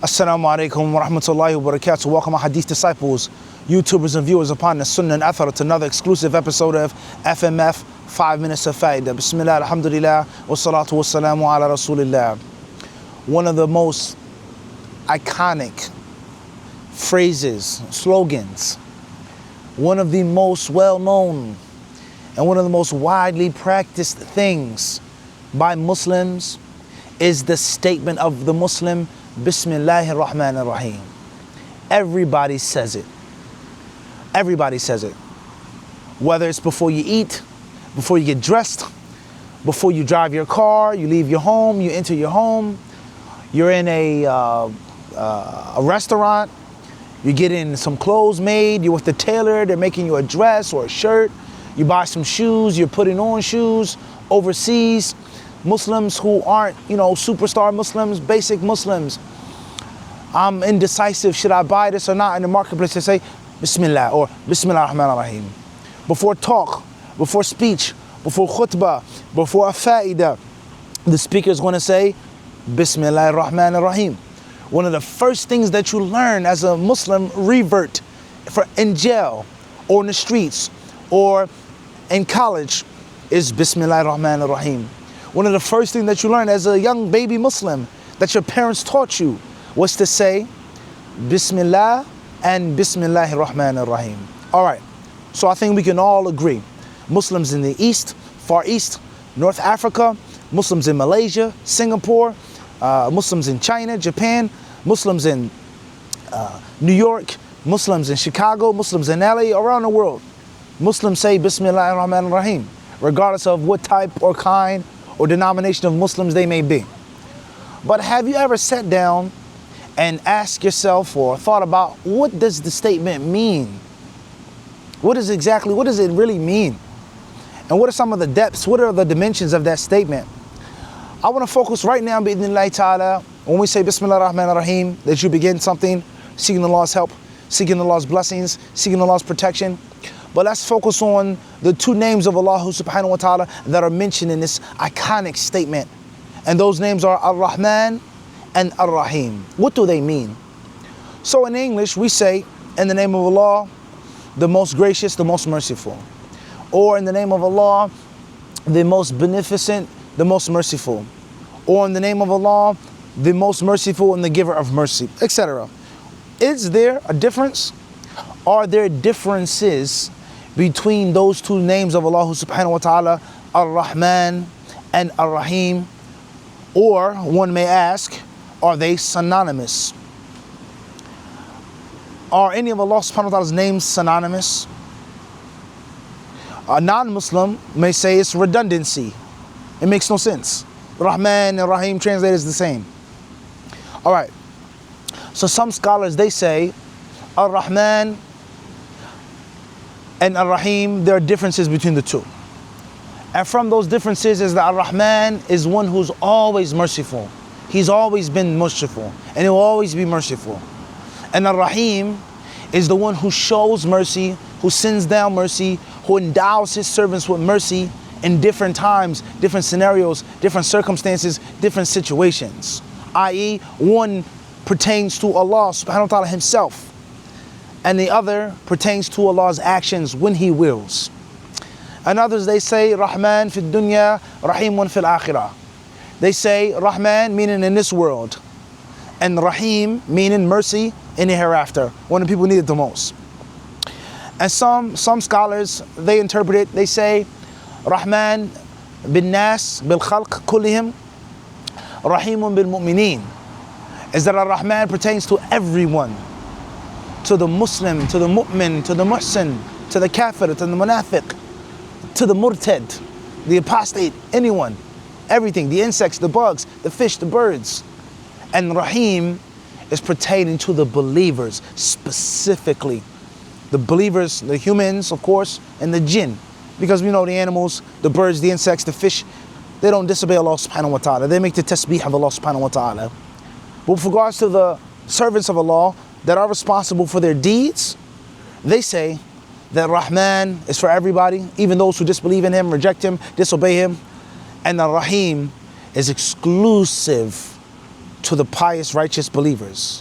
Assalamu alaikum wa rahmatullahi wa barakatuh. Welcome, my Hadith disciples, YouTubers and viewers upon the Sunnah and Athar to another exclusive episode of F.M.F, 5 Minutes of Fa'idah. Bismillah, alhamdulillah, wa salatu wa salamu ala rasulillah. One of the most iconic phrases, slogans, one of the most well-known and one of the most widely practiced things by Muslims is the statement of the Muslim, Bismillahir Rahmanir Rahim. Everybody says it. Everybody says it. Whether it's before you eat, before you get dressed, before you drive your car, you leave your home, you enter your home, you're in a restaurant, you're getting some clothes made, you're with the tailor, they're making you a dress or a shirt, you buy some shoes, you're putting on shoes overseas. Muslims who aren't, superstar Muslims, basic Muslims. I'm indecisive, should I buy this or not? In the marketplace they say, Bismillah or Bismillah Rahman Rahim. Before talk, before speech, before khutbah, before a fa'idah, the speaker is going to say, Bismillah Rahman Rahim. One of the first things that you learn as a Muslim revert in jail or in the streets or in college is Bismillah Rahman Rahim. One of the first things that you learn as a young baby Muslim that your parents taught you was to say Bismillah and Bismillahir Rahmanir Rahim. All right, so I think we can all agree. Muslims in the East, Far East, North Africa, Muslims in Malaysia, Singapore, Muslims in China, Japan, Muslims in New York, Muslims in Chicago, Muslims in LA, around the world. Muslims say Bismillahir Rahmanir Rahim, regardless of what type or kind or denomination of Muslims they may be. But have you ever sat down and asked yourself or thought about what does the statement mean? What does it really mean? And what are some of the depths, what are the dimensions of that statement? I want to focus right now, bi'idhnillahi ta'ala, when we say Bismillah Rahman Rahim, that you begin something, seeking Allah's help, seeking Allah's blessings, seeking Allah's protection. But let's focus on the two names of Allah subhanahu wa ta'ala that are mentioned in this iconic statement. And those names are Ar-Rahman and Ar-Rahim. What do they mean? So in English, we say, in the name of Allah, the most gracious, the most merciful. Or in the name of Allah, the most beneficent, the most merciful. Or in the name of Allah, the most merciful and the giver of mercy, etc. Is there a difference? Are there differences between those two names of Allah subhanahu wa ta'ala, Ar-Rahman and Ar-Rahim? Or one may ask, are they synonymous? Are any of Allah subhanahu wa ta'ala's names synonymous? A non-Muslim may say it's redundancy. It makes no sense. Rahman and Rahim translated as the same. All right. So some scholars, they say Ar-Rahman and Ar-Rahim, there are differences between the two. And from those differences is that Ar-Rahman is one who's always merciful. He's always been merciful, and he'll always be merciful. And Ar-Rahim is the one who shows mercy, who sends down mercy, who endows his servants with mercy in different times, different scenarios, different circumstances, different situations. I.e., one pertains to Allah subhanahu wa ta'ala himself, and the other pertains to Allah's actions when He wills. And others, they say Rahman fi dunya, Rahimun fil akhirah. They say Rahman meaning in this world, and Rahim meaning mercy in the hereafter, when the people need it the most. And some scholars, they interpret it, they say Rahman bin nas bil khalq kullihim, Rahimun bil mu'mineen, is that Ar-Rahman pertains to everyone, to the Muslim, to the mu'min, to the muhsin, to the kafir, to the munafiq, to the murtad, the apostate, anyone, everything, the insects, the bugs, the fish, the birds. And Rahim is pertaining to the believers, specifically. The believers, the humans, of course, and the jinn. Because we know the animals, the birds, the insects, the fish, they don't disobey Allah subhanahu wa ta'ala. They make the tasbih of Allah subhanahu wa ta'ala. But with regards to the servants of Allah that are responsible for their deeds, they say that Rahman is for everybody, even those who disbelieve in Him, reject Him, disobey Him. And the Rahim is exclusive to the pious, righteous believers.